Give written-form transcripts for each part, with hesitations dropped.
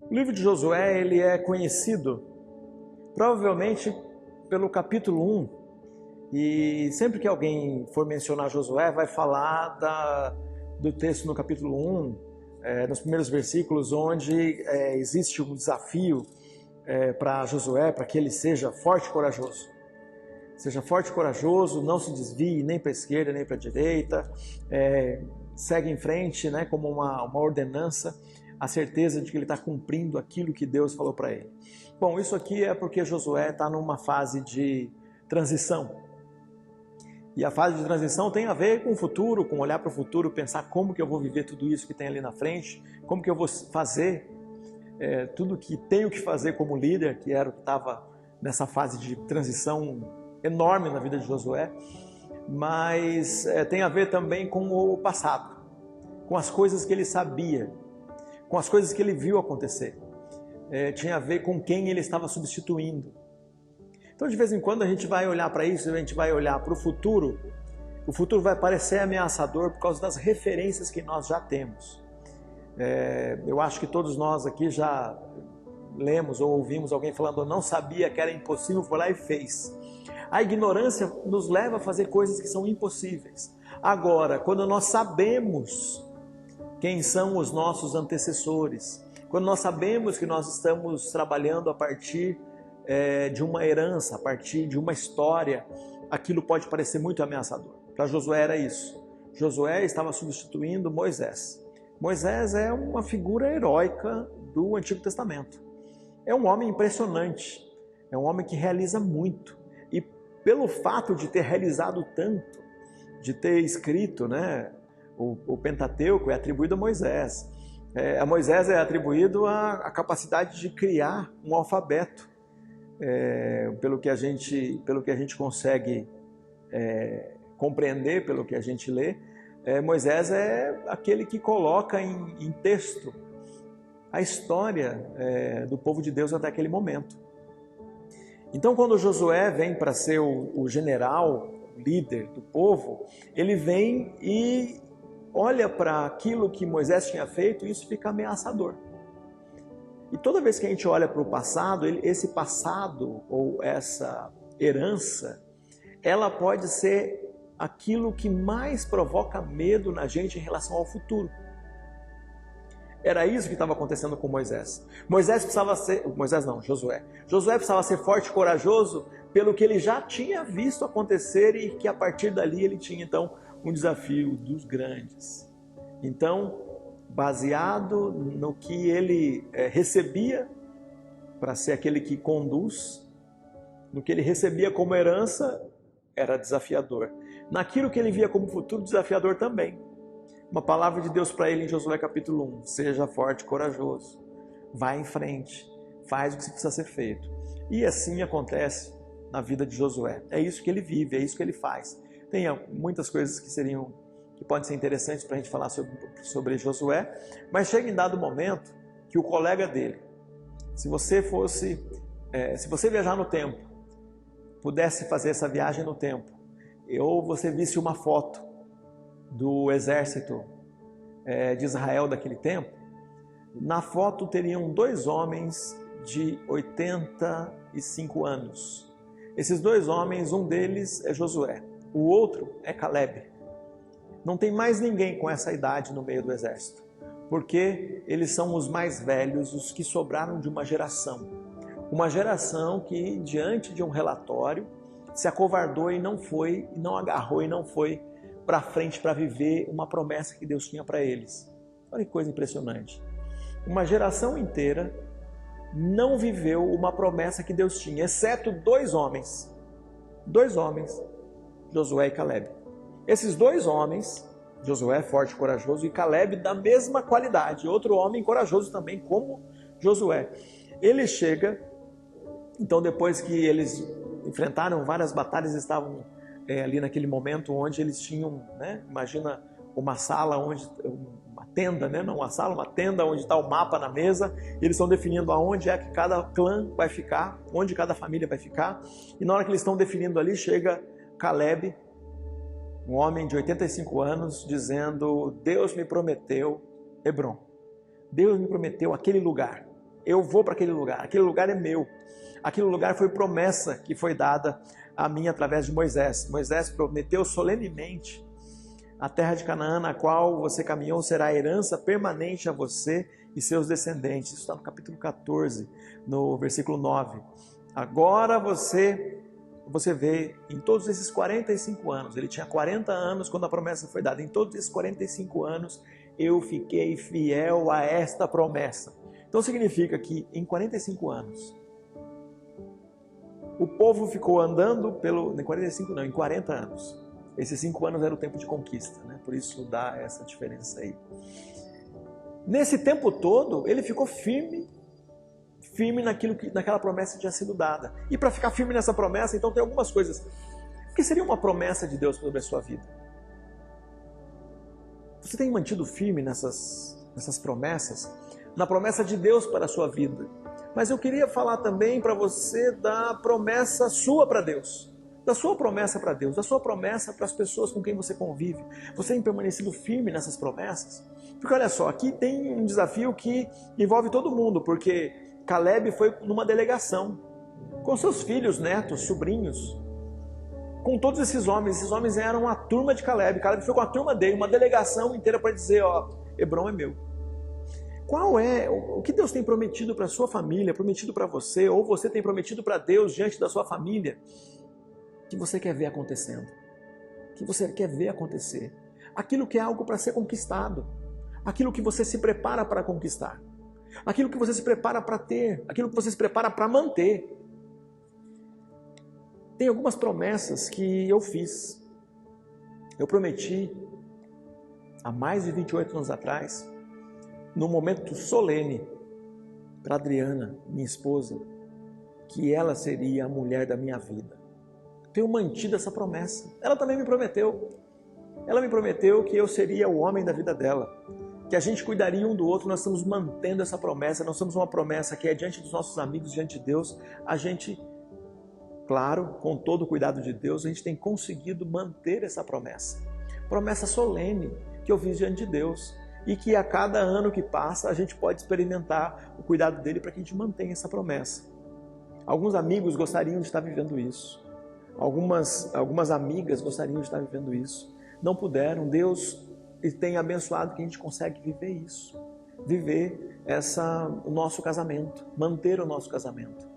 O livro de Josué, ele é conhecido provavelmente pelo capítulo 1, e sempre que alguém for mencionar Josué, vai falar do texto no capítulo 1, nos primeiros versículos, onde existe um desafio para Josué, para que ele seja forte e corajoso. Seja forte e corajoso, não se desvie nem para a esquerda nem para a direita, segue em frente, né, como uma ordenança, a certeza de que ele está cumprindo aquilo que Deus falou para ele. Bom, isso aqui é porque Josué está numa fase de transição. E a fase de transição tem a ver com o futuro, com olhar para o futuro, pensar como que eu vou viver tudo isso que tem ali na frente, como que eu vou fazer tudo que tenho que fazer como líder, que era o que estava nessa fase de transição enorme na vida de Josué, mas tem a ver também com o passado, com as coisas que ele sabia, com as coisas que ele viu acontecer. Tinha a ver com quem ele estava substituindo. Então, de vez em quando, a gente vai olhar para isso, a gente vai olhar para o futuro vai parecer ameaçador por causa das referências que nós já temos. Eu acho que todos nós aqui já lemos ou ouvimos alguém falando, eu não sabia que era impossível, foi lá e fez. A ignorância nos leva a fazer coisas que são impossíveis. Agora, quando nós sabemos quem são os nossos antecessores, quando nós sabemos que nós estamos trabalhando a partir de uma herança, a partir de uma história, aquilo pode parecer muito ameaçador. Para Josué era isso. Josué estava substituindo Moisés. Moisés é uma figura heróica do Antigo Testamento. É um homem impressionante, é um homem que realiza muito. E pelo fato de ter realizado tanto, de ter escrito, né, o Pentateuco é atribuído a Moisés. A Moisés é atribuído a capacidade de criar um alfabeto. Pelo que a gente consegue compreender, pelo que a gente lê, Moisés é aquele que coloca em texto a história do povo de Deus até aquele momento. Então, quando Josué vem para ser o general, o líder do povo, ele vem e olha para aquilo que Moisés tinha feito e isso fica ameaçador. E toda vez que a gente olha para o passado, esse passado ou essa herança, ela pode ser aquilo que mais provoca medo na gente em relação ao futuro. Era isso que estava acontecendo com Moisés. Josué. Josué precisava ser forte e corajoso pelo que ele já tinha visto acontecer e que a partir dali ele tinha então um desafio dos grandes. Então, baseado no que ele recebia para ser aquele que conduz, no que ele recebia como herança, era desafiador. Naquilo que ele via como futuro, desafiador também. Uma palavra de Deus para ele em Josué capítulo 1, seja forte e corajoso, vá em frente, faz o que precisa ser feito. E assim acontece na vida de Josué. É isso que ele vive, é isso que ele faz. Tem muitas coisas que podem ser interessantes para a gente falar sobre Josué, mas chega em dado momento que o colega dele, se você viajar no tempo, pudesse fazer essa viagem no tempo, ou você visse uma foto do exército de Israel daquele tempo, na foto teriam 2 homens de 85 anos. Esses 2 homens, um deles é Josué, o outro é Calebe. Não tem mais ninguém com essa idade no meio do exército, porque eles são os mais velhos, os que sobraram de uma geração que, diante de um relatório, se acovardou e não agarrou e não foi para frente para viver uma promessa que Deus tinha para eles. Olha que coisa impressionante. Uma geração inteira não viveu uma promessa que Deus tinha, exceto 2 homens, Josué e Calebe. Esses 2 homens, Josué forte e corajoso e Calebe da mesma qualidade, outro homem corajoso também como Josué. Ele chega, então depois que eles enfrentaram várias batalhas, estavam ali naquele momento onde eles tinham, né, imagina uma sala uma tenda, né, não uma sala, uma tenda onde está o mapa na mesa, e eles estão definindo aonde é que cada clã vai ficar, onde cada família vai ficar, e na hora que eles estão definindo ali, chega Calebe, um homem de 85 anos, dizendo, Deus me prometeu Hebrom, Deus me prometeu aquele lugar, eu vou para aquele lugar é meu. Aquele lugar foi promessa que foi dada a mim através de Moisés. Moisés prometeu solenemente: a terra de Canaã, na qual você caminhou, será herança permanente a você e seus descendentes. Isso está no capítulo 14, no versículo 9. Agora você vê, em todos esses 45 anos, ele tinha 40 anos quando a promessa foi dada, em todos esses 45 anos, eu fiquei fiel a esta promessa. Então significa que em 45 anos, o povo ficou andando em 40 anos. Esses 5 anos era o tempo de conquista, né? Por isso dá essa diferença aí. Nesse tempo todo, ele ficou firme naquela promessa que tinha sido dada. E para ficar firme nessa promessa, então tem algumas coisas. O que seria uma promessa de Deus sobre a sua vida? Você tem mantido firme nessas promessas? Na promessa de Deus para a sua vida. Mas eu queria falar também para você da promessa sua para Deus. Da sua promessa para Deus, da sua promessa para as pessoas com quem você convive. Você tem permanecido firme nessas promessas? Porque olha só, aqui tem um desafio que envolve todo mundo, porque Caleb foi numa delegação, com seus filhos, netos, sobrinhos, com todos esses homens eram a turma de Caleb. Caleb foi com a turma dele, uma delegação inteira para dizer, Hebrom é meu. O que Deus tem prometido para a sua família, prometido para você, ou você tem prometido para Deus diante da sua família, que você quer ver acontecendo, que você quer ver acontecer, aquilo que é algo para ser conquistado, aquilo que você se prepara para conquistar, aquilo que você se prepara para ter, aquilo que você se prepara para manter. Tem algumas promessas que eu fiz, eu prometi há mais de 28 anos atrás, num momento solene, para Adriana, minha esposa, que ela seria a mulher da minha vida. Tenho mantido essa promessa. Ela também me prometeu. Ela me prometeu que eu seria o homem da vida dela, que a gente cuidaria um do outro. Nós estamos mantendo essa promessa. Nós temos uma promessa que é diante dos nossos amigos, diante de Deus. A gente, claro, com todo o cuidado de Deus, a gente tem conseguido manter essa promessa. Promessa solene que eu fiz diante de Deus. E que a cada ano que passa, a gente pode experimentar o cuidado dele para que a gente mantenha essa promessa. Alguns amigos gostariam de estar vivendo isso. Algumas amigas gostariam de estar vivendo isso. Não puderam. Deus tem abençoado que a gente consegue viver isso. Viver o nosso casamento. Manter o nosso casamento.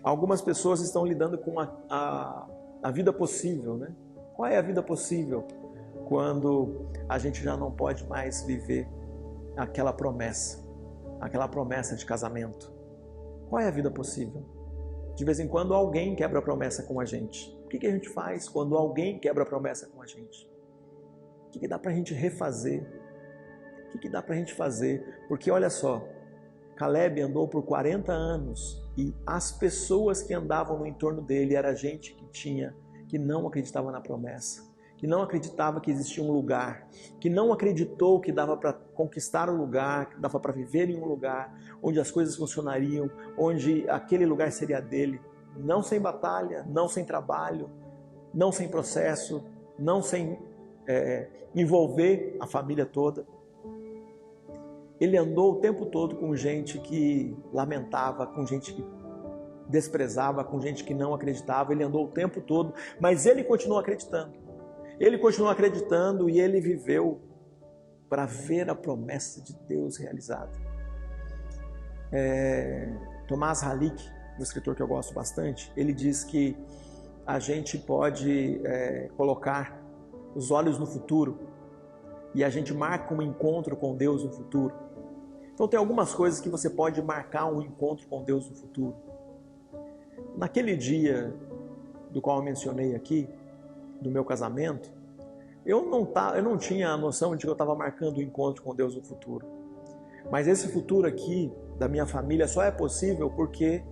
Algumas pessoas estão lidando com a vida possível, né? Qual é a vida possível quando a gente já não pode mais viver aquela promessa de casamento? Qual é a vida possível? De vez em quando alguém quebra a promessa com a gente. O que a gente faz quando alguém quebra a promessa com a gente? O que dá para a gente refazer? O que dá para a gente fazer? Porque olha só, Caleb andou por 40 anos e as pessoas que andavam no entorno dele era gente que não acreditava na promessa, que não acreditava que existia um lugar, que não acreditou que dava para conquistar um lugar, que dava para viver em um lugar onde as coisas funcionariam, onde aquele lugar seria dele, não sem batalha, não sem trabalho, não sem processo, não sem envolver a família toda. Ele andou o tempo todo com gente que lamentava, com gente que desprezava, com gente que não acreditava. Ele andou o tempo todo, mas ele continuou acreditando. Ele continuou acreditando e ele viveu para ver a promessa de Deus realizada. Tomás Halik, um escritor que eu gosto bastante, ele diz que a gente pode colocar os olhos no futuro e a gente marca um encontro com Deus no futuro. Então tem algumas coisas que você pode marcar um encontro com Deus no futuro. Naquele dia do qual eu mencionei aqui, do meu casamento, eu não tinha a noção de que eu estava marcando um encontro com Deus no futuro. Mas esse futuro aqui, da minha família, só é possível porque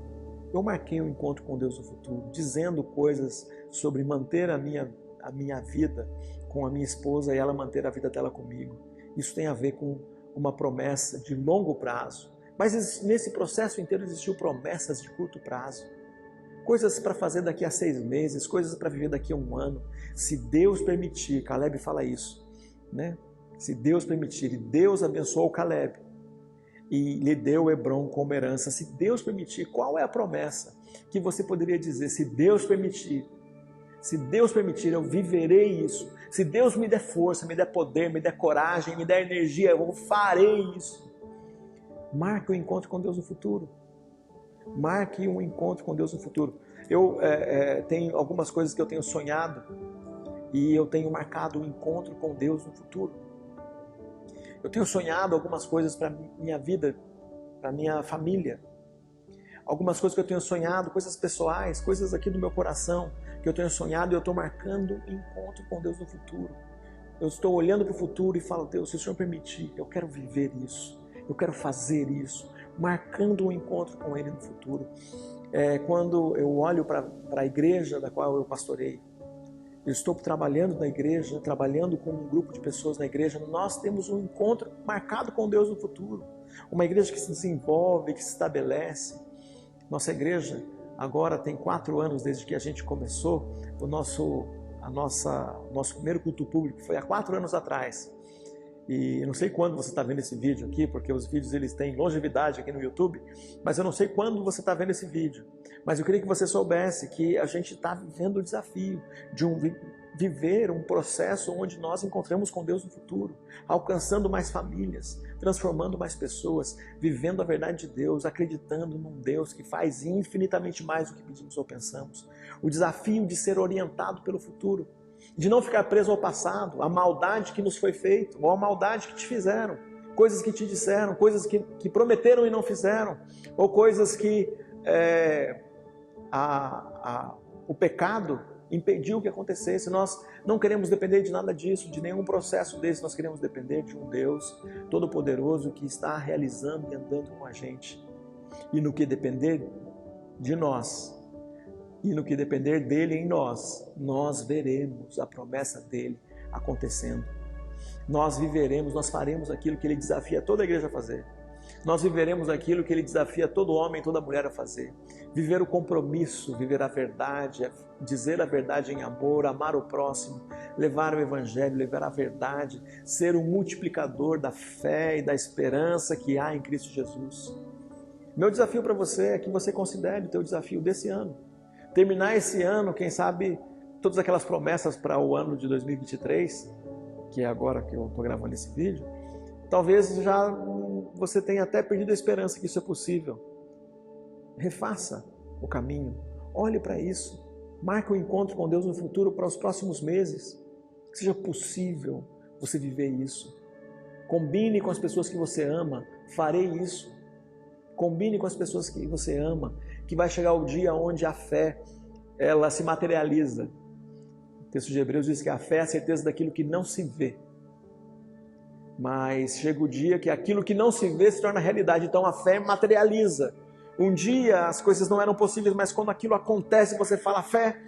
eu marquei um encontro com Deus no futuro, dizendo coisas sobre manter a minha vida com a minha esposa e ela manter a vida dela comigo. Isso tem a ver com uma promessa de longo prazo. Mas nesse processo inteiro existiu promessas de curto prazo. Coisas para fazer daqui a 6 meses, coisas para viver daqui a 1 ano. Se Deus permitir, Caleb fala isso, né? Se Deus permitir, e Deus abençoou Caleb. e lhe deu Hebrom como herança. Se Deus permitir, qual é a promessa que você poderia dizer? Se Deus permitir, eu viverei isso. Se Deus me der força, me der poder, me der coragem, me der energia, eu farei isso. Marque um encontro com Deus no futuro. Marque um encontro com Deus no futuro. Eu tenho algumas coisas que eu tenho sonhado e eu tenho marcado um encontro com Deus no futuro. Eu tenho sonhado algumas coisas para minha vida, para minha família. Algumas coisas que eu tenho sonhado, coisas pessoais, coisas aqui do meu coração, que eu tenho sonhado e eu estou marcando um encontro com Deus no futuro. Eu estou olhando para o futuro e falo, Deus, se o Senhor permitir, eu quero viver isso, eu quero fazer isso, marcando um encontro com Ele no futuro. Quando eu olho para a igreja da qual eu pastorei, eu estou trabalhando na igreja, trabalhando com um grupo de pessoas na igreja, nós temos um encontro marcado com Deus no futuro. Uma igreja que se desenvolve, que se estabelece. Nossa igreja agora tem 4 anos desde que a gente começou. O nosso primeiro culto público foi há 4 anos atrás. E não sei quando você está vendo esse vídeo aqui, porque os vídeos eles têm longevidade aqui no YouTube, mas eu não sei quando você está vendo esse vídeo. Mas eu queria que você soubesse que a gente está vivendo o desafio de viver um processo onde nós encontramos com Deus no futuro, alcançando mais famílias, transformando mais pessoas, vivendo a verdade de Deus, acreditando num Deus que faz infinitamente mais do que pedimos ou pensamos. O desafio de ser orientado pelo futuro, de não ficar preso ao passado, à maldade que nos foi feita, ou à maldade que te fizeram, coisas que te disseram, coisas que prometeram e não fizeram, ou coisas que o pecado impediu que acontecesse. Nós não queremos depender de nada disso, de nenhum processo desse. Nós queremos depender de um Deus Todo-Poderoso que está realizando e andando com a gente. E no que depender de nós, e no que depender dele em nós, nós veremos a promessa dele acontecendo. Nós viveremos, nós faremos aquilo que ele desafia toda a igreja a fazer. Nós viveremos aquilo que ele desafia todo homem e toda mulher a fazer. Viver o compromisso, viver a verdade, dizer a verdade em amor, amar o próximo, levar o evangelho, levar a verdade, ser um multiplicador da fé e da esperança que há em Cristo Jesus. Meu desafio para você é que você considere o teu desafio desse ano. Terminar esse ano, quem sabe, todas aquelas promessas para o ano de 2023, que é agora que eu estou gravando esse vídeo, talvez já você tenha até perdido a esperança que isso é possível. Refaça o caminho, olhe para isso, marque um encontro com Deus no futuro para os próximos meses. Que seja possível você viver isso. Combine com as pessoas que você ama, farei isso. Combine com as pessoas que você ama, que vai chegar o dia onde a fé, ela se materializa. O texto de Hebreus diz que a fé é a certeza daquilo que não se vê. Mas chega o dia que aquilo que não se vê se torna realidade, então a fé materializa. Um dia as coisas não eram possíveis, mas quando aquilo acontece, você fala, a fé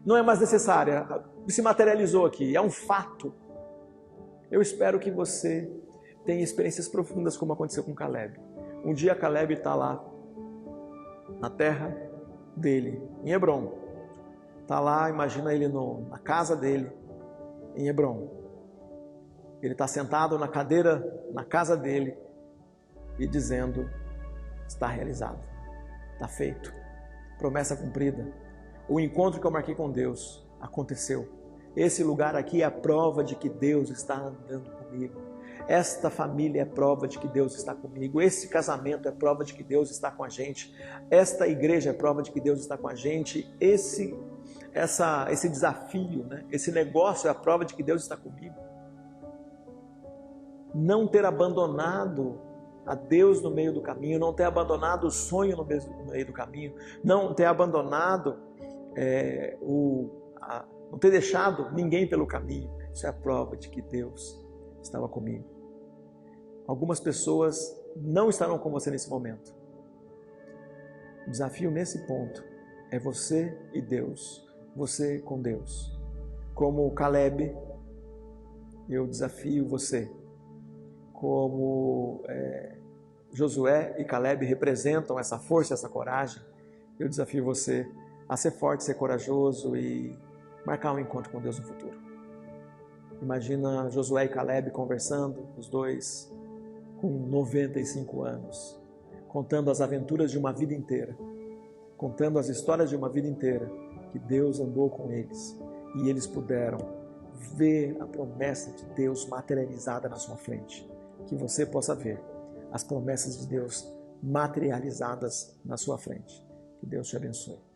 não é mais necessária, se materializou aqui, é um fato. Eu espero que você tenha experiências profundas como aconteceu com Caleb. Um dia Caleb está lá, na terra dele, em Hebrom. Está lá, imagina ele na casa dele, em Hebrom. Ele está sentado na cadeira, na casa dele, e dizendo, está realizado, está feito, promessa cumprida. O encontro que eu marquei com Deus aconteceu. Esse lugar aqui é a prova de que Deus está andando comigo. Esta família é prova de que Deus está comigo. Esse casamento é prova de que Deus está com a gente. Esta igreja é prova de que Deus está com a gente. Esse desafio, né? Esse negócio é a prova de que Deus está comigo. Não ter abandonado a Deus no meio do caminho, não ter abandonado o sonho no meio do caminho, não ter abandonado, não ter deixado ninguém pelo caminho. Isso é a prova de que Deus estava comigo. Algumas pessoas não estarão com você nesse momento. O desafio nesse ponto é você e Deus, você com Deus. Como Caleb, eu desafio você. Como Josué e Caleb representam essa força, essa coragem, eu desafio você a ser forte, ser corajoso e marcar um encontro com Deus no futuro. Imagina Josué e Caleb conversando, os dois com 95 anos, contando as aventuras de uma vida inteira, contando as histórias de uma vida inteira, que Deus andou com eles e eles puderam ver a promessa de Deus materializada na sua frente. Que você possa ver as promessas de Deus materializadas na sua frente. Que Deus te abençoe.